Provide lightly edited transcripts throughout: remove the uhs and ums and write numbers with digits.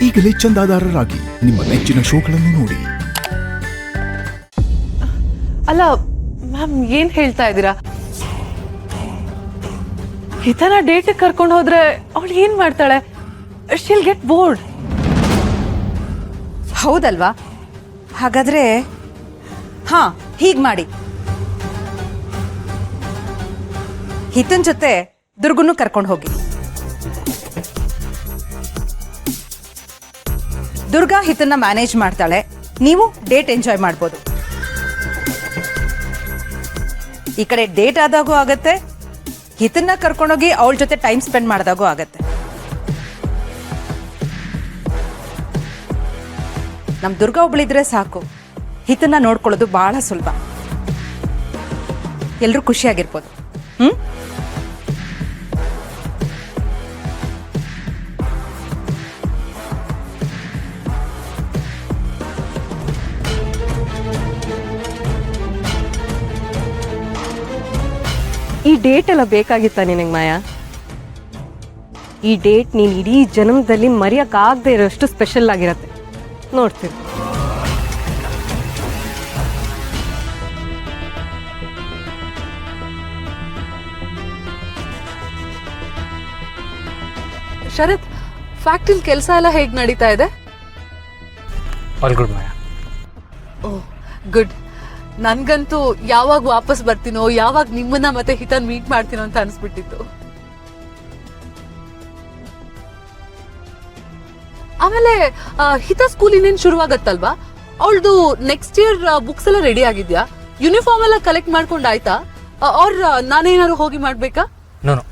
ಈಗಲೇ ಚಂದಾದಾರರಾಗಿ ನಿಮ್ಮ ನೆಚ್ಚಿನ ಶೋಗಳನ್ನು ನೋಡಿ. ಅಲ್ಲ ಮ್ಯಾಮ್, ಏನ್ ಹೇಳ್ತಾ ಇದ್ದೀರಾ? ಹಿತನ ಡೇಟ್ ಕರ್ಕೊಂಡು ಹೋದ್ರೆ ಅವಳು ಏನ್ ಮಾಡ್ತಾಳೆ? She'll get bored. ಹೌದಲ್ವಾ? ಹಾಗಾದ್ರೆ ಹಾ, ಹೀಗ್ ಮಾಡಿ, ಹಿತನ್ ಜೊತೆ ದುರ್ಗನ್ನು ಕರ್ಕೊಂಡು ಹೋಗಿ. ದುರ್ಗಾ ಹಿತನ್ನ ಮ್ಯಾನೇಜ್ ಮಾಡ್ತಾಳೆ, ನೀವು ಡೇಟ್ ಎಂಜಾಯ್ ಮಾಡ್ಬೋದು. ಈ ಕಡೆ ಡೇಟ್ ಆದಾಗೂ ಆಗತ್ತೆ, ಹಿತನ್ನ ಕರ್ಕೊಂಡೋಗಿ ಅವಳ ಜೊತೆ ಟೈಮ್ ಸ್ಪೆಂಡ್ ಮಾಡಿದಾಗೂ ಆಗತ್ತೆ. ನಮ್ ದುರ್ಗಾ ಒಬ್ಳಿದ್ರೆ ಸಾಕು, ಹಿತನ್ನ ನೋಡ್ಕೊಳ್ಳೋದು ಬಹಳ ಸುಲಭ. ಎಲ್ರೂ ಖುಷಿಯಾಗಿರ್ಬೋದು. ಈ ಡೇಟ್ ಎಲ್ಲ ಬೇಕಾಗಿತ್ತ ನಿನಗೆ ಮಾಯಾ? ಈ ಡೇಟ್ ನೀನು ಇಡೀ ಜನ್ಮದಲ್ಲಿ ಮರೆಯಕ್ಕಾಗದೇ ಇರೋಷ್ಟು ಸ್ಪೆಷಲ್ ಆಗಿರತ್ತೆ. ನೋಡ್ತೀವಿ. ಶರತ್, ಫ್ಯಾಕ್ಟ್ರಿಲಿ ಕೆಲಸ ಎಲ್ಲ ಹೇಗೆ ನಡೀತಾ ಇದೆ? ಆಲ್ ಗುಡ್ ಮಾಯಾ. ಓಹ್ ಗುಡ್. ನನ್ಗಂತೂ ಯಾವಾಗ ವಾಪಸ್ ಬರ್ತೀನೋ, ಯಾವಾಗ ನಿಮ್ಮನ್ನ ಮತ್ತೆ ಹಿತನ್ ಮೀಟ್ ಮಾಡ್ತೀನೋ ಅಂತ ಅನ್ಸ್ಬಿಟ್ಟಿತ್ತು. ಆಮೇಲೆ ಹಿತ ಸ್ಕೂಲ್ ಇನ್ನೇನು ಶುರುವಾಗತ್ತಲ್ವಾ? ಅವಳದು ನೆಕ್ಸ್ಟ್ ಇಯರ್ ಬುಕ್ಸ್ ಎಲ್ಲ ರೆಡಿ ಆಗಿದ್ಯಾ? ಯೂನಿಫಾರ್ಮ್ ಎಲ್ಲ ಕಲೆಕ್ಟ್ ಮಾಡ್ಕೊಂಡು ಆಯ್ತಾ? ಅವ್ರ ನಾನೇನಾದ್ರು ಹೋಗಿ ಮಾಡ್ಬೇಕಾ? No no,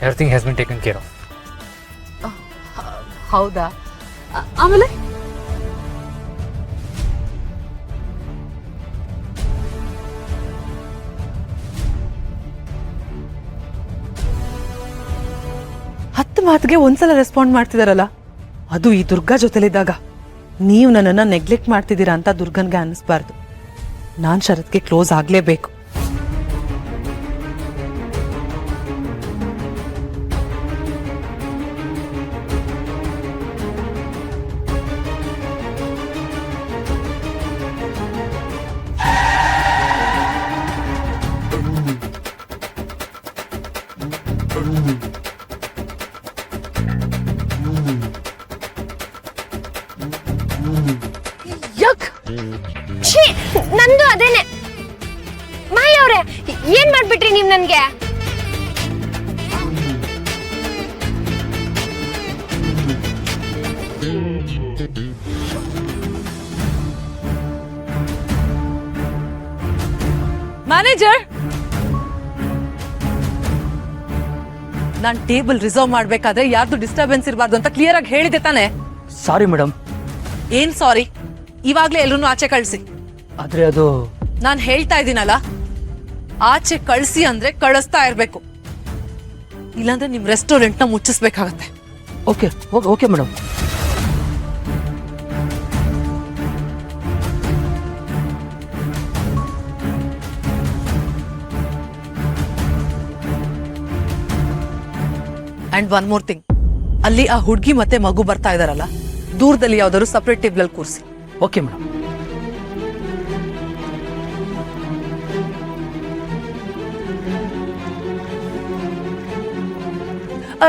everything has been taken care of. ಹೌದಾ? ಆಮೇಲೆ ಹತ್ತು ಮಾತಿಗೆ ಒಂದ್ಸಲ ರೆಸ್ಪಾಂಡ್ ಮಾಡ್ತಿದಾರಲ್ಲ, ಅದು ಈ ದುರ್ಗಾ ಜೊತೆಲಿದ್ದಾಗ. ನೀವು ನನ್ನನ್ನ ನೆಗ್ಲೆಕ್ಟ್ ಮಾಡ್ತಿದ್ದೀರಾ ಅಂತ ದುರ್ಗನ್ಗೆ ಅನಿಸ್ಬಾರ್ದು. ನಾನ್ ಶರತ್ಗೆ ಕ್ಲೋಸ್ ಆಗ್ಲೇಬೇಕು. ನಂದು ಅದೇನೆ. ಮಾಯ ಅವ್ರೆ, ಏನ್ ಮಾಡ್ಬಿಟ್ರಿ ನೀವ್ ನನ್ಗೆ? ಮ್ಯಾನೇಜರ್, ನಾನ್ ಟೇಬಲ್ ರಿಸರ್ವ್ ಮಾಡ್ಬೇಕಾದ್ರೆ ಯಾರ್ದು ಡಿಸ್ಟರ್ಬೆನ್ಸ್ ಇರಬಾರ್ದು ಅಂತ ಕ್ಲಿಯರ್ ಆಗಿ ಹೇಳಿದೆ ತಾನೆ? Sorry madam. ಏನ್ ಸಾರಿ? ಇವಾಗ್ಲೇ ಎಲ್ರು ಆಚೆ ಕಳ್ಸಿ. ಆದ್ರೆ ಅದು ನಾನ್ ಹೇಳ್ತಾ ಇದ್ದೀನಲ್ಲ, ಆಚೆ ಕಳ್ಸಿ ಅಂದ್ರೆ ಕಳಿಸ್ತಾ ಇರ್ಬೇಕು, ಇಲ್ಲಾಂದ್ರೆ ನಿಮ್ ರೆಸ್ಟೋರೆಂಟ್ ನ ಮುಚ್ಚಿಸ್ಬೇಕಾಗತ್ತೆ. Okay okay madam. And one more thing, ಅಲ್ಲಿ ಆ ಹುಡ್ಗಿ ಮತ್ತೆ ಮಗು ಬರ್ತಾ ಇದಾರಲ್ಲ, ದೂರದಲ್ಲಿ ಯಾವ್ದಾದ್ರು ಸಪರೇಟ್ ಟೇಬಲ್ ಅಲ್ಲಿ ಕೂರಿಸಿ. Okay madam.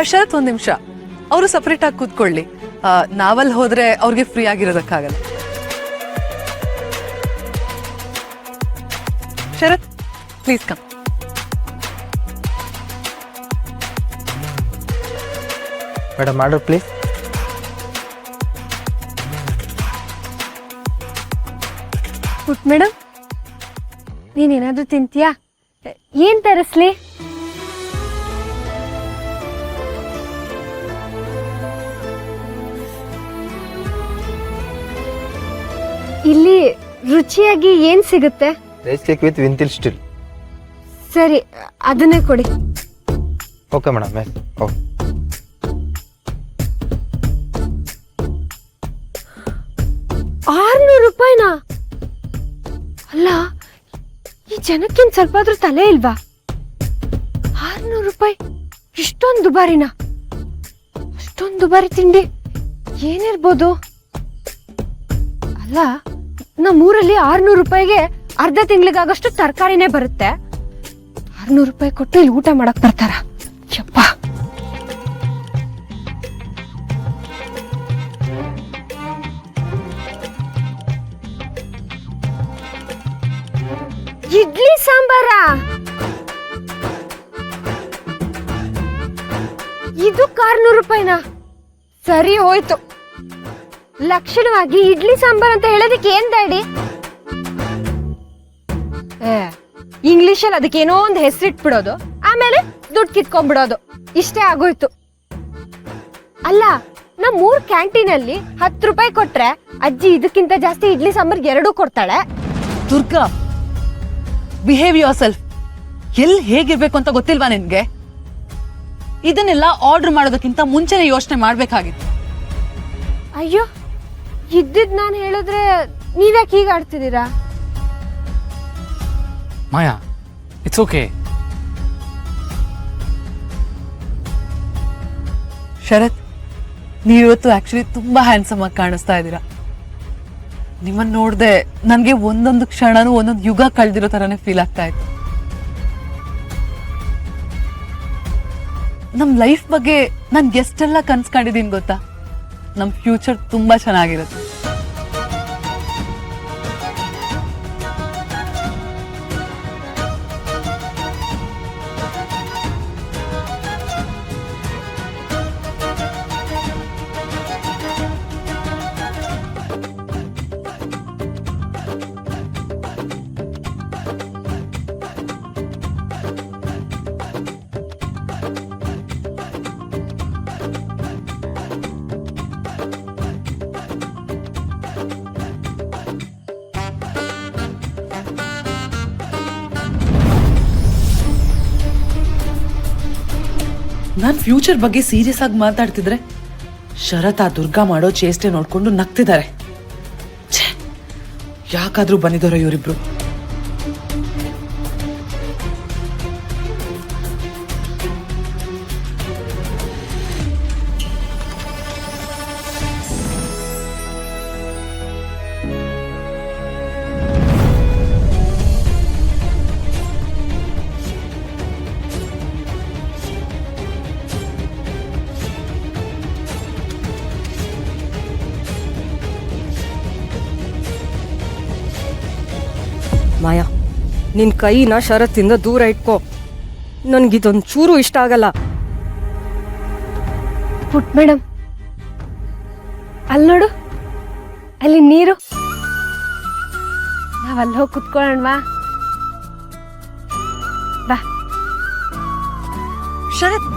ಶರತ್, ಒಂದ್ ನಿಮಿಷ, ಅವರು ಸಪರೇಟ್ ಆಗಿ ಕೂತ್ಕೊಳ್ಳಿ. ನಾವಲ್ಲಿ ಹೋದ್ರೆ ಅವ್ರಿಗೆ ಫ್ರೀ ಆಗಿರೋದಕ್ಕಾಗಲ್ಲ. Sharath, please come. Madam, order please. Put madam, ನೀನೇನಾದ್ರೂ ತಿಂತೀಯಾ? ಏನ್ ತರಿಸ್ಲಿ? ಇಲ್ಲಿ ರುಚಿಯಾಗಿ ಏನ್ ಸಿಗುತ್ತೆ? ರೈಸ್ ಕೇಕ್ ವಿತ್ ವಿಂತಿಲ್ ಸ್ಟಿಲ್. ಸರಿ, ಅದನ್ನೇ ಕೊಡಿ. Okay madam. ಓ, ₹600? ಅಲ್ಲ, ಈ ಜನಕ್ಕೇನ್ ಸ್ವಲ್ಪ ಆದ್ರೂ ತಲೆ ಇಲ್ವಾ? ₹600? ಇಷ್ಟೊಂದು ದುಬಾರಿನ? ಅಷ್ಟೊಂದು ದುಬಾರಿ ತಿಂಡಿ ಏನಿರ್ಬೋದು? ಅಲ್ಲ, ನಮ್ಮೂರಲ್ಲಿ 600 ರೂಪಾಯಿಗೆ ಅರ್ಧ ತಿಂಗಳಿಗಾಗಷ್ಟು ತರಕಾರಿನೇ ಬರುತ್ತೆ. 600 ರೂಪಾಯಿ ಕೊಟ್ಟು ಇಲ್ಲಿ ಊಟ ಮಾಡಕ್ ಬರ್ತಾರ? ಯಪ್ಪ. ಇಡ್ಲಿ ಸಾಂಬಾರ? ಇದು 600 ರೂಪಾಯಿನಾ? ಸರಿ ಹೋಯ್ತು. ಲಕ್ಷಣವಾಗಿ ಇಡ್ಲಿ ಸಾಂಬಾರ್ ಅಂತ ಹೇಳೋದಕ್ಕೆ ಏನ್ ಡ್ಯಾಡಿ? ಇಂಗ್ಲಿಷಲ್ಲಿ ಅದಕ್ಕೇನೋ ಒಂದು ಹೆಸರಿಟ್ಬಿಡೋದು, ಆಮೇಲೆ ದುಡ್ಡು ಕಿತ್ಕೊಂಡ್ಬಿಡೋದು, ಇಷ್ಟೇ ಆಗೋಯ್ತು. ಅಲ್ಲ, ನಮ್ಮ ಊರ್ ಕ್ಯಾಂಟೀನಲ್ಲಿ 10 ರೂಪಾಯಿ ಕೊಟ್ರೆ ಅಜ್ಜಿ ಇದಕ್ಕಿಂತ ಜಾಸ್ತಿ ಇಡ್ಲಿ ಸಾಂಬಾರ್ 2 ಕೊಡ್ತಾಳೆ. Durga, behave your self. ಎಲ್ಲಿ ಹೇಗಿರ್ಬೇಕು ಅಂತ ಗೊತ್ತಿಲ್ವಾ ನಿನ್ಗೆ? ಇದನ್ನೆಲ್ಲ ಆರ್ಡರ್ ಮಾಡೋದಕ್ಕಿಂತ ಮುಂಚೆನೆ ಯೋಚನೆ ಮಾಡ್ಬೇಕಾಗಿತ್ತು. ಅಯ್ಯೋ, ಇದ್ದಿದ್ ನಾನು ಹೇಳಿದ್ರೆ ನೀವ್ಯಾಕೆ ಹೀಗೆ ಆಡ್ತಿದ್ದೀರಾ? ಮಾಯಾ, ಇಟ್ಸ್ ಓಕೆ. ಶರತ್, ನೀವಿವತ್ತು ಆಕ್ಚುಲಿ ತುಂಬಾ ಹ್ಯಾಂಡ್ಸಮ್ ಆಗಿ ಕಾಣಿಸ್ತಾ ಇದ್ದೀರಾ. ನಿಮ್ಮನ್ನ ನೋಡ್ದೆ ನನ್ಗೆ ಒಂದೊಂದು ಕ್ಷಣನೂ ಒಂದೊಂದು ಯುಗ ಕಳೆದಿರೋ ತರನೇ ಫೀಲ್ ಆಗ್ತಾ ಇತ್ತು. ನಮ್ ಲೈಫ್ ಬಗ್ಗೆ ನಾನು ಎಷ್ಟೆಲ್ಲ ಕನ್ಸ್ಕೊಂಡಿದ್ದೀನಿ ಗೊತ್ತಾ? ನಮ್ ಫ್ಯೂಚರ್ ತುಂಬಾ ಚೆನ್ನಾಗಿರುತ್ತೆ. ನಾನ್ ಫ್ಯೂಚರ್ ಬಗ್ಗೆ ಸೀರಿಯಸ್ ಆಗಿ ಮಾತಾಡ್ತಿದ್ರೆ ಶರತ್ ಆ ದುರ್ಗಾ ಮಾಡೋ ಚೇಷ್ಟೆ ನೋಡ್ಕೊಂಡು ನಗ್ತಿದ್ದಾರೆ. ಯಾಕಾದ್ರೂ ಬಂದಿದ್ದಾರೋ ಇವರಿಬ್ರು? ಮಾಯಾ, ನಿನ್ ಕೈನ ಷರತ್ತಿಂದ ದೂರ ಇಟ್ಕೋ. ನನ್ಗಿದೊಂದು ಚೂರು ಇಷ್ಟ ಆಗಲ್ಲ. ಪುಟ್ ಮೇಡಮ್, ಅಲ್ಲಿ ನೋಡು, ಅಲ್ಲಿ ನೀರು. ನಾವಲ್ಲಿ ಹೋಗಿ ಕುತ್ಕೊಳ್ಳೋಣವಾ? ಬಾ. ಶರತ್,